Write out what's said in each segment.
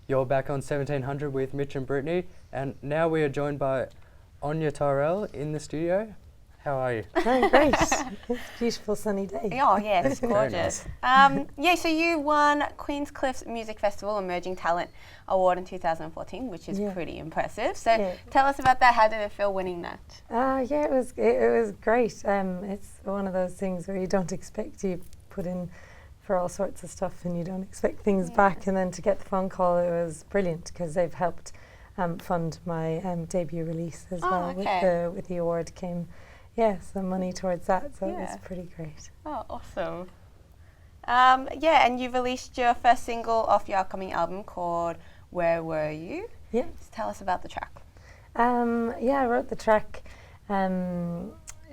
You're back on 1700 with Mitch and Brittany, and now we are joined by Áine Tyrrell in the studio. How are you? Oh, great. It's a beautiful sunny day. Oh, yeah, it's Very gorgeous. So you won Queenscliff's Music Festival Emerging Talent Award in 2014, which is pretty impressive. So tell us about that. How did it feel winning that? It was great. It's one of those things where you don't expect, you put in for all sorts of stuff and you don't expect things back, and then to get the phone call, it was brilliant because they've helped fund my debut release as well. With the award came some money towards that, so it was pretty great. Oh, awesome. And you released your first single off your upcoming album called Where Were You? Yeah. Just tell us about the track. I wrote the track.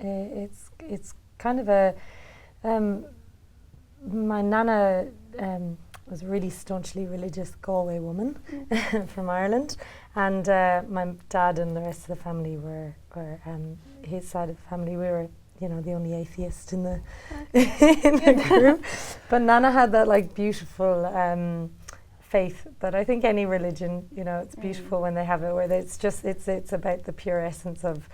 It's kind of a my nana was a really staunchly religious Galway woman from Ireland, and my dad and the rest of the family were his side of the family. We were, the only atheist in the in the group. But Nana had that like beautiful faith that I think any religion, it's beautiful when they have it, where it's about the pure essence of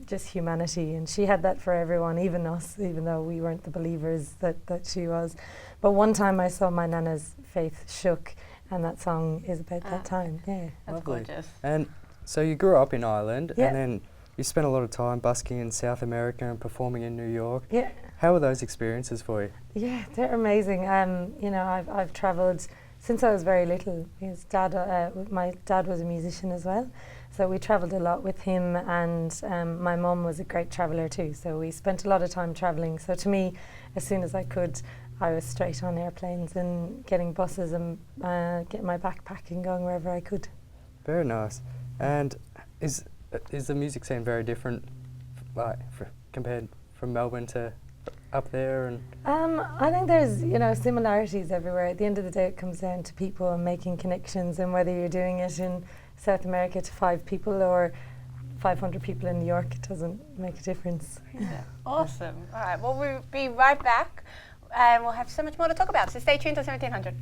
just humanity, and she had that for everyone, even us, even though we weren't the believers that she was. But one time I saw my nana's faith shook, and that song is about that time. Yeah, that's gorgeous. And so you grew up in Ireland, and then you spent a lot of time busking in South America and performing in New York. Yeah. How were those experiences for you? Yeah, they're amazing. I've travelled since I was very little. My dad was a musician as well. So we travelled a lot with him, and my mum was a great traveller too. So we spent a lot of time travelling. So to me, as soon as I could, I was straight on airplanes and getting buses and getting my backpack and going wherever I could. Very nice. And is the music scene very different, compared from Melbourne to up there? And I think there's similarities everywhere. At the end of the day, it comes down to people and making connections, and whether you're doing it in South America to 5 people or 500 people in New York, it doesn't make a difference. Yeah. Awesome. All right, well, we'll be right back, and we'll have so much more to talk about, so stay tuned to 1700.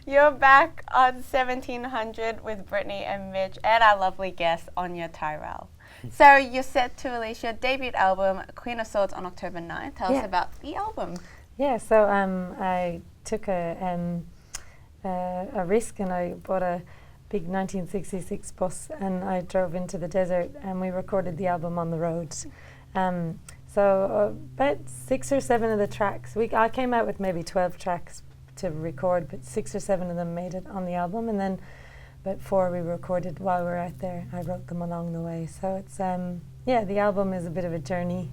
You're back on 1700 with Brittany and Mitch and our lovely guest, Áine Tyrrell. So you're set to release your debut album, Queen of Swords, on October 9th. Tell us about the album. Yeah, so I took a risk, and I bought a big 1966 bus, and I drove into the desert, and we recorded the album on the road. So about 6 or 7 of the tracks, I came out with maybe 12 tracks to record, but 6 or 7 of them made it on the album, and then about 4 we recorded while we were out there. I wrote them along the way. So it's the album is a bit of a journey,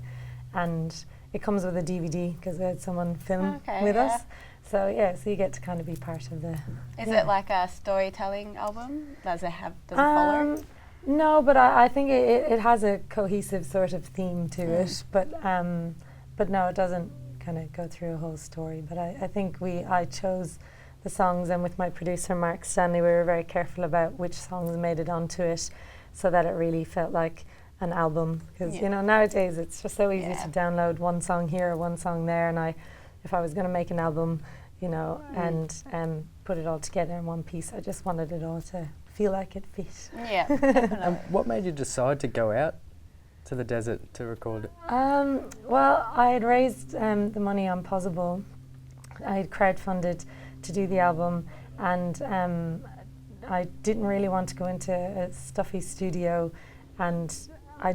and it comes with a DVD because we had someone film with us. So so you get to kind of be part of the. Is it like a storytelling album? Does it follow? No, but I think it has a cohesive sort of theme to it. But no, it doesn't kind of go through a whole story. But I think I chose the songs, and with my producer Mark Stanley, we were very careful about which songs made it onto it, so that it really felt like an album. Because nowadays it's just so easy to download one song here or one song there, and if I was going to make an album, and put it all together in one piece, I just wanted it all to feel like it fit. Yeah, definitely. What made you decide to go out to the desert to record it? Well, I had raised the money on Possible. I had crowdfunded to do the album, and I didn't really want to go into a stuffy studio, and I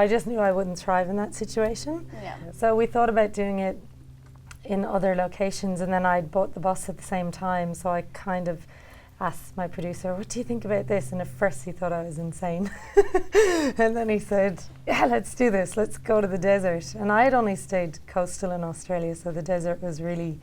just knew I wouldn't thrive in that situation. Yeah. So we thought about doing it in other locations, and then I'd bought the bus at the same time, so I kind of asked my producer, what do you think about this? And at first he thought I was insane. And then he said, yeah, let's do this, let's go to the desert. And I had only stayed coastal in Australia, so the desert was really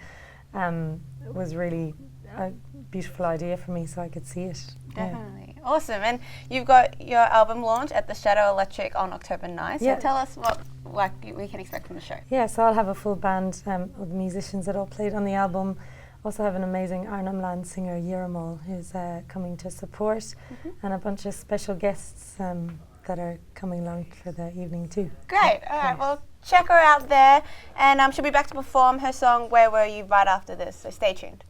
a beautiful idea for me, so I could see it. Definitely. Awesome. And you've got your album launch at the Shadow Electric on October 9th. So tell us what we can expect from the show. Yeah, so I'll have a full band of the musicians that all played on the album. Also have an amazing Arnhem Land singer, Yiramal, who's coming to support, and a bunch of special guests that are coming along for the evening too. Great. All right. Well, check her out there, and she'll be back to perform her song "Where Were You" right after this. So stay tuned.